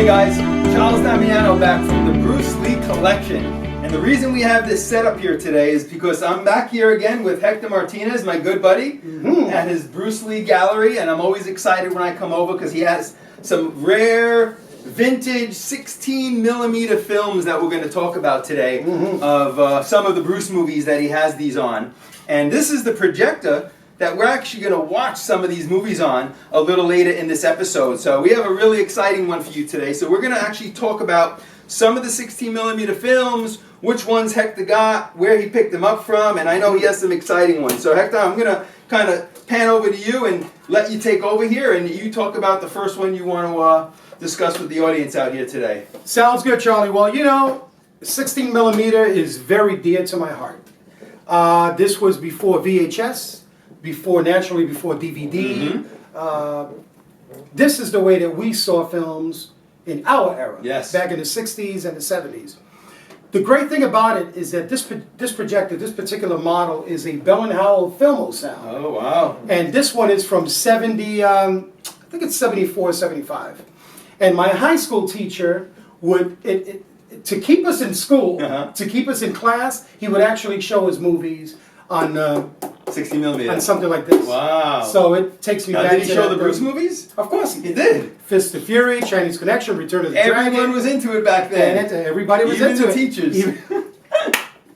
guys, Charles Damiano back from the Bruce Lee collection. And the reason we have this set up here today is because I'm back here again with Hector Martinez, my good buddy, at his Bruce Lee gallery. And I'm always excited when I come over because he has some rare, vintage 16mm films that we're going to talk about today of some of the Bruce movies that he has these on. And this is the projector that we're actually going to watch some of these movies on a little later in this episode. So we have a really exciting one for you today. So we're going to actually talk about some of the 16mm films, which ones Hector got, where he picked them up from, and I know he has some exciting ones. So Hector, I'm going to kind of pan over to you and let you take over here, and you talk about the first one you want to discuss with the audience out here today. Sounds good, Charlie. Well, you know, 16mm is very dear to my heart. This was before VHS. Before DVD. This is the way that we saw films in our era, back in the 60s and the 70s. The great thing about it is that this projector, this particular model, is a Bell & Howell Filmo sound. Oh, wow. And this one is from 70, I think it's 74, 75. And my high school teacher would, to keep us in school, to keep us in class, he would actually show us movies on 16mm. On something like this. Wow. So it takes me back to... Did he show the Bruce movies? Of course he did. Fist of Fury, Chinese Connection, Return of the Dragon. Everyone was into it back then. And everybody was into it. Even the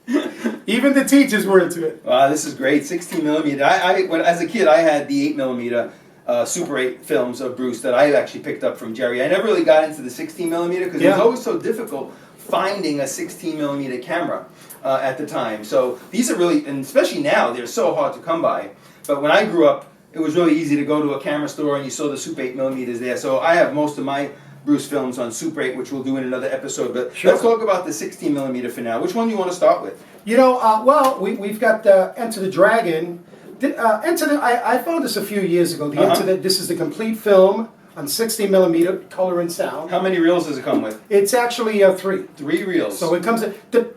teachers. Even the teachers were into it. Wow, this is great. 16mm. When, as a kid, I had the 8mm Super 8 films of Bruce that I actually picked up from Jerry. I never really got into the 16mm because it was always so difficult finding a 16mm camera at the time. So these are really, and especially now, they're so hard to come by. But when I grew up, it was really easy to go to a camera store and you saw the Super 8mm there. So I have most of my Bruce films on Super 8, which we'll do in another episode. But let's talk about the 16mm for now. Which one do you want to start with? You know, well, we've got Enter the Dragon. I found this a few years ago. This is the complete film on 16mm color and sound. How many reels does it come with? It's actually 3. 3 reels. So it comes the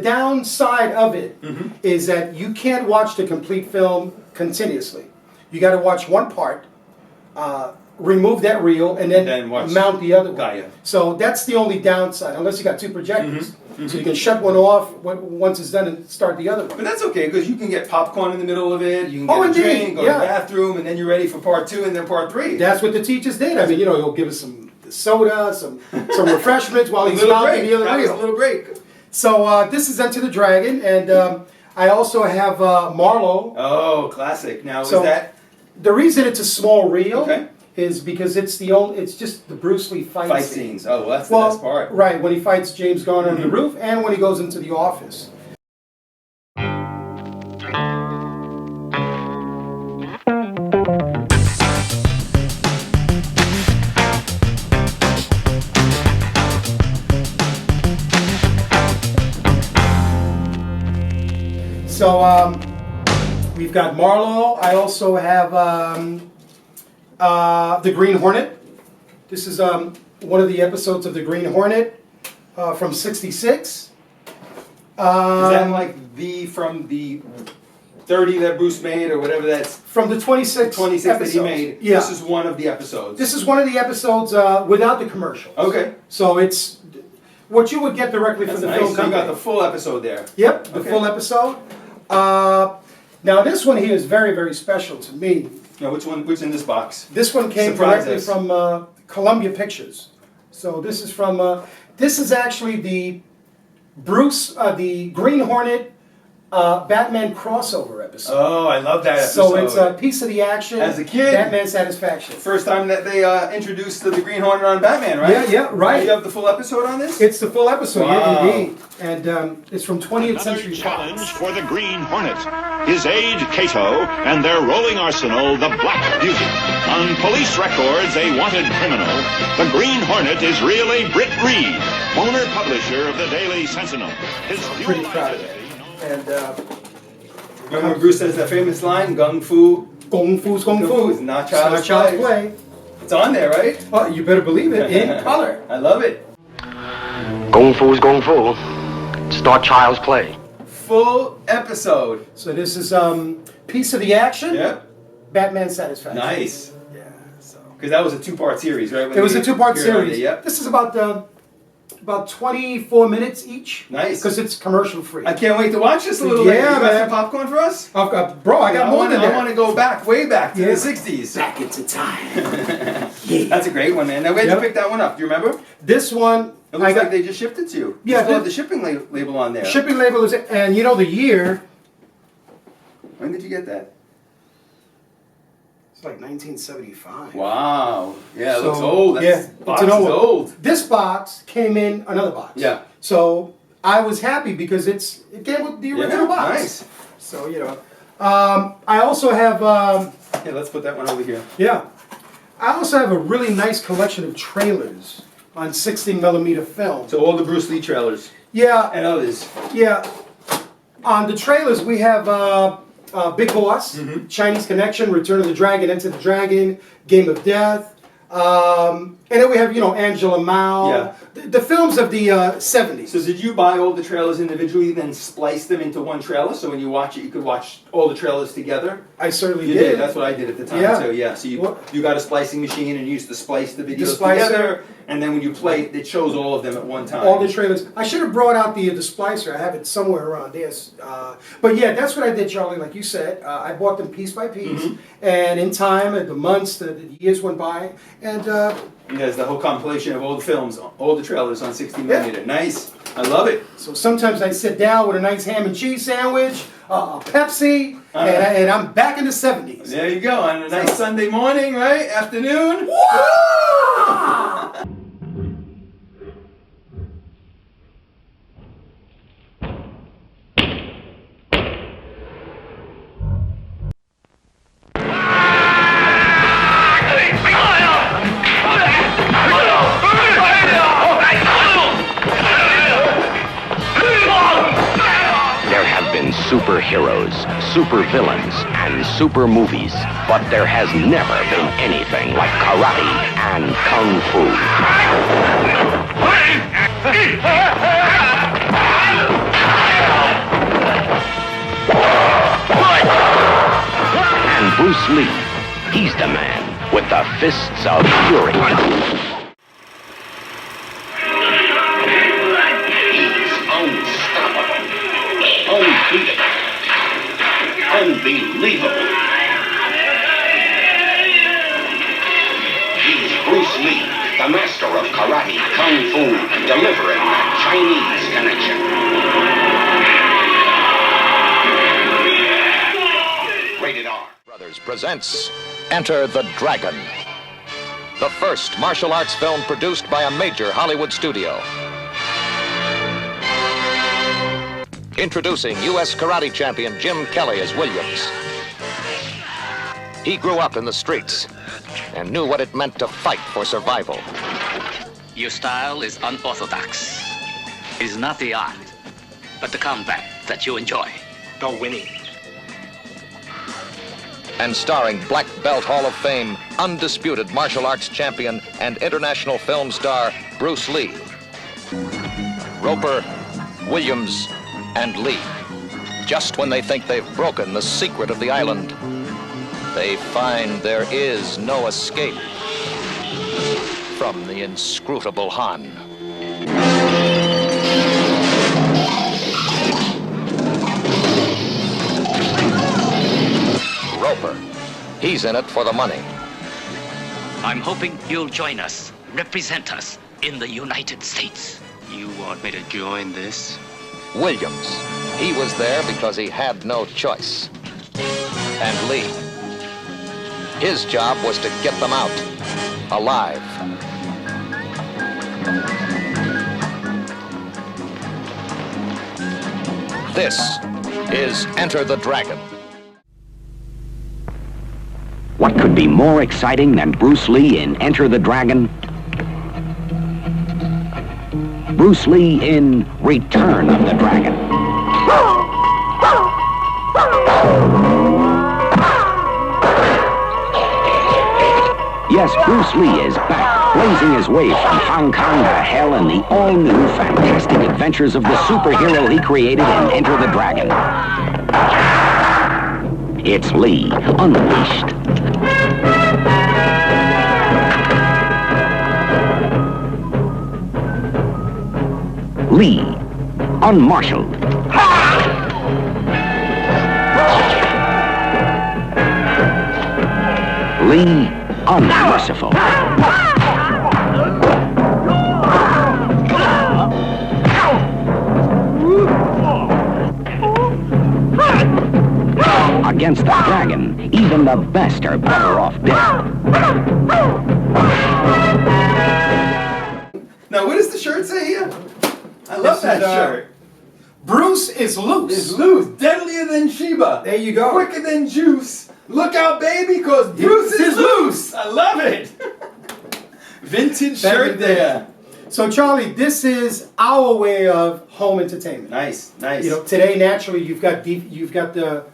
downside of it is that you can't watch the complete film continuously. You got to watch one part, remove that reel, and then mount the other one. So that's the only downside, unless you got 2 projectors. So you can shut one off once it's done and start the other one. But that's okay, because you can get popcorn in the middle of it, you can get a drink, go to the bathroom, and then you're ready for part 2 and then part 3. That's what the teachers did. I mean, you know, he'll give us some soda, some refreshments while he's mounting the other reel. A little break. So this is Enter the Dragon, and I also have Marlowe. Oh, classic. Now, is that... The reason it's a small reel is because it's just the Bruce Lee fight scenes. Oh, well, that's the best part. Right, when he fights James Garner on the roof and when he goes into the office. So we've got Marlowe. I also have the Green Hornet. This is one of the episodes of the Green Hornet from '66. Is that like from the 30 that Bruce made, or whatever that's... From the 26 that he made. Yeah. This is one of the episodes. This is one of the episodes without the commercials. Okay. So it's what you would get directly from the film company. So you got the full episode there. Yep, the full episode. Now this one here is very, very special to me. Now, which in this box? This one came directly from Columbia Pictures. So this is from, this is actually the the Green Hornet Batman crossover episode. Oh, I love that episode. So it's a piece of the action. As a kid. Batman Satisfaction. First time that they introduced the Green Hornet on Batman, right? Yeah, right. You have the full episode on this? It's the full episode, indeed. And it's from 20th Century challenge for the Green Hornet. His aide, Kato, and their rolling arsenal, the Black Beauty. On police records, a wanted criminal, the Green Hornet is really Britt Reed, owner publisher of the Daily Sentinel. I'm pretty proud of it. And remember Bruce says that famous line, Gung Fu. Kung Fu's Kung Fu. It's not child's play. It's on there, right? Oh, you better believe it, in color. I love it. Kung Fu's Kung Fu. It's not child's play. Full episode. So this is piece of the action. Yep. Batman Satisfaction. Nice. Yeah. So Because that was a two-part series, right? It was a two-part appeared on series. there, Yep. This is about 24 minutes each. Nice. Because it's commercial free. I can't wait to watch this a little Yeah, later. You got man. some popcorn for us? Bro, I got more than that. I want to go back, way back to Yeah. the 60s. Back into time. Yeah. That's a great one, man. Now, where'd you pick that one up? Do you remember? This one, It looks like they just shipped it to you. Yeah, You still have the shipping label on there. shipping label is, and you know the year. When did you get that? It's like 1975. Wow. Yeah, it So, looks old. That yeah, box it's an is old. This box came in another box. Yeah. So I was happy because it came with the original box. Nice. So I also have Yeah, let's put that one over here. yeah, I also have a really nice collection of trailers on 16mm film. So all the Bruce Lee trailers Yeah, and others. yeah. On the trailers we have Big Boss, Chinese Connection, Return of the Dragon, Enter the Dragon, Game of Death, and then we have Angela Mao. Yeah. The films of the 70s. So did you buy all the trailers individually, then splice them into one trailer? So when you watch it, you could watch all the trailers together? I certainly You did. That's what I did at the time, Yeah. too. Yeah. So you got a splicing machine and used to splice the videos splicer. together, and then when you play it, it shows all of them at one time. All the trailers. I should have brought out the splicer. I have it somewhere around there. But yeah, that's what I did, Charlie. Like you said, I bought them piece by piece, and in time, the months, the years went by, and There's the whole compilation of all the films, all the trailers on 16mm. Nice. I love it. so sometimes I sit down with a nice ham and cheese sandwich, a Pepsi, and I'm back in the 70s. There you go. On a nice Sunday morning, right? Afternoon. There have been superheroes, supervillains, and super movies, but there has never been anything like karate and kung fu. And Bruce Lee, he's the man with the fists of fury. He's unstoppable, unbeatable, unbelievable. He's Bruce Lee, the master of karate, kung fu, delivering that Chinese connection. Rated R. Brothers presents Enter the Dragon, the first martial arts film produced by a major Hollywood studio. Introducing U.S. karate champion Jim Kelly as Williams. He grew up in the streets and knew what it meant to fight for survival. Your style is unorthodox. It is not the art, but the combat that you enjoy. The winning. And starring Black Belt Hall of Fame, undisputed martial arts champion, and international film star Bruce Lee. Roper, Williams, and Lee. Just when they think they've broken the secret of the island, they find there is no escape from the inscrutable Han. Roper, he's in it for the money. I'm hoping you'll join us, represent us in the United States. You want me to join this? Williams, he was there because he had no choice. And Lee, his job was to get them out, alive. This is Enter the Dragon. What could be more exciting than Bruce Lee in Enter the Dragon? Bruce Lee in Return of the Dragon. Yes, Bruce Lee is back, blazing his way from Hong Kong to hell in the all-new fantastic adventures of the superhero he created in Enter the Dragon. It's Lee, unleashed. Lee, unmarshaled. Lee, unmerciful. Against the dragon, even the best are better off dead. Now, what does the shirt say here? I love that shirt. Bruce is loose. It's loose, deadlier than Sheba. There you go. Quicker than juice. Look out, baby, because Bruce is loose. I love it. Vintage shirt there. So, Charlie, this is our way of home entertainment. Nice, nice. You know, today naturally you've got the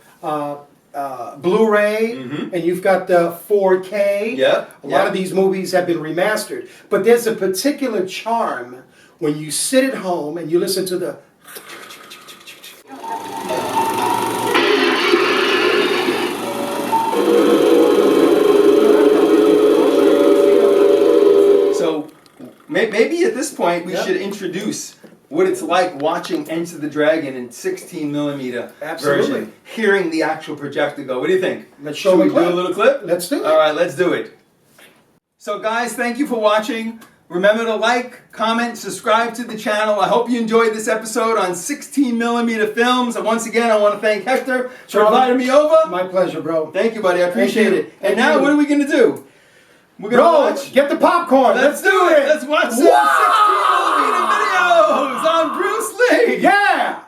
Blu-ray and you've got the 4K. Yep. A lot of these movies have been remastered, but there's a particular charm when you sit at home and you listen to the. So maybe at this point we should introduce what it's like watching Enter the Dragon in 16mm version, hearing the actual projector go. What do you think? Let's show Should we a clip. do a little clip? Let's do it. All right, let's do it. So guys, thank you for watching. Remember to like, comment, subscribe to the channel. I hope you enjoyed this episode on 16mm films. And once again, I want to thank Hector for inviting me over. My pleasure, bro. Thank you, buddy. I appreciate it. And Thank now, you. what are we going to do? We're going to watch. Get the popcorn. Let's do it. Let's watch some 16mm videos on Bruce Lee. Yeah.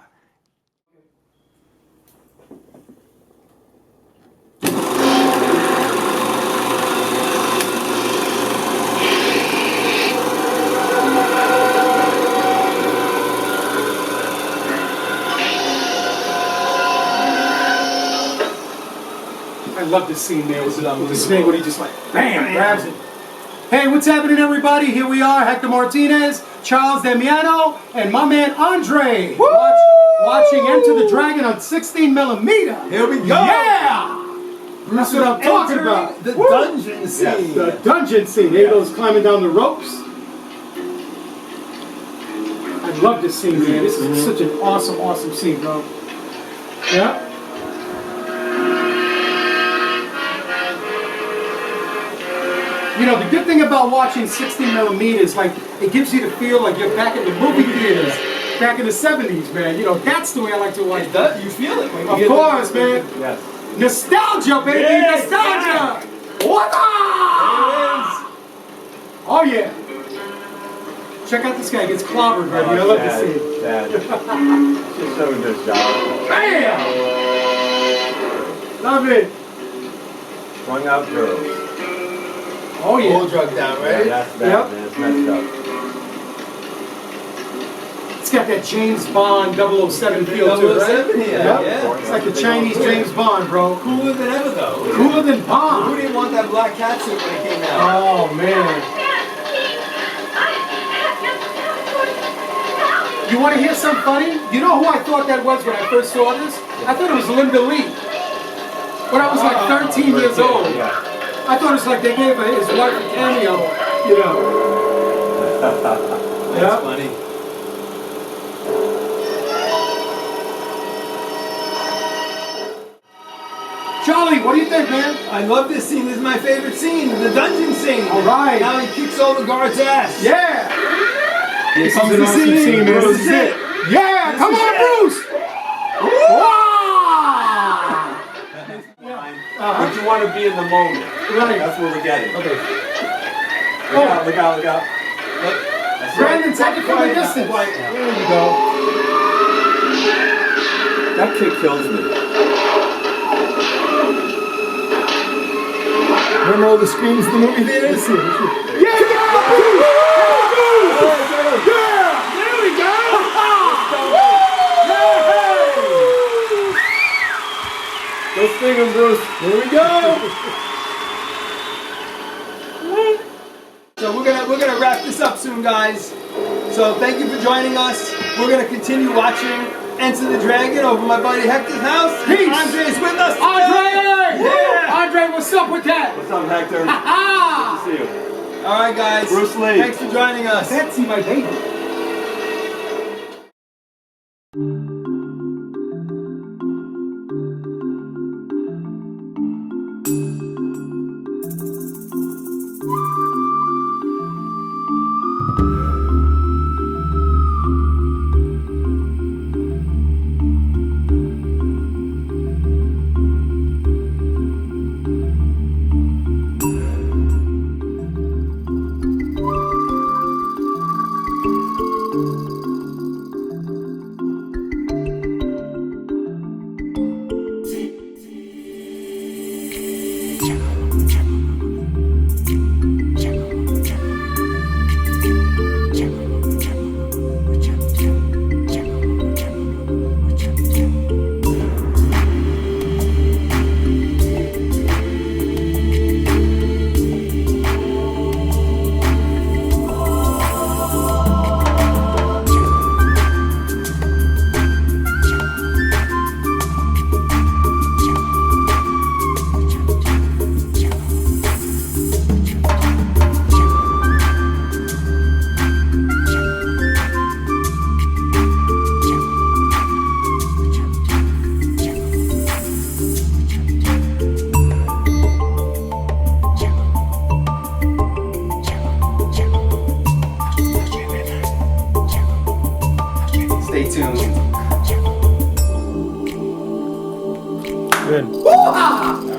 I love this scene there with the snake when he just like, bam, grabs it. Hey, what's happening, everybody? Here we are, Hector Martinez, Charles Damiano, and my man Andre. Watching Enter the Dragon on 16mm. Here we go. Yeah! That's what I'm talking about. The dungeon scene. Yes, the dungeon scene. There he goes climbing down the ropes. I love this scene, man. This is such an awesome, awesome scene, bro. Yeah. You know, the good thing about watching 16mm is like, it gives you the feel like you're back in the movie theaters, back in the 70s, man. You know, that's the way I like to watch it. You feel it when you Of get course, man. Yes. Nostalgia, baby, Yes, nostalgia. What? Oh, yeah. Check out this guy, gets clobbered, baby. I love this scene. Just so good job. Bam! Love it. Strung out girls. Oh, yeah. All drugged out, right? Yeah, that's bad, man. It's messed up. It's got that James Bond 007 feel to it, right? 007 here, yeah. It's like the Chinese James Bond, bro. Cooler than ever, though. Cooler than Who Bond. didn't want that black cat suit when it came out? Oh, man. You want to hear something funny? You know who I thought that was when I first saw this? I thought it was Linda Lee. When I was like 13 years old. Yeah. I thought it was like they gave his wife a cameo, you know. That's funny. Charlie, what do you think, man? I love this scene. This is my favorite scene. The dungeon scene. All right. Now he kicks all the guards' ass. Yeah. Here comes This the is an awesome scene, man. This This is is it. Yeah, come on, Bruce. But you want to be in the moment. Right. That's what we're getting. Okay. Look out, look out, look out. Brandon, take it from the distance. There you go. That kid kills me. Remember all the screams in the movie theaters? Yeah! There we go! Go sting him, Bruce. Here we go. So we're gonna wrap this up soon, guys. So thank you for joining us. We're gonna continue watching Enter the Dragon over my buddy Hector's house. Peace. Andre's with us. Andre! Yeah. Andre, what's up with that? What's up, Hector? Ah! Good to see you. All right, guys. Bruce Lee. Thanks for joining us. Betsy, my baby. Stay tuned. Good.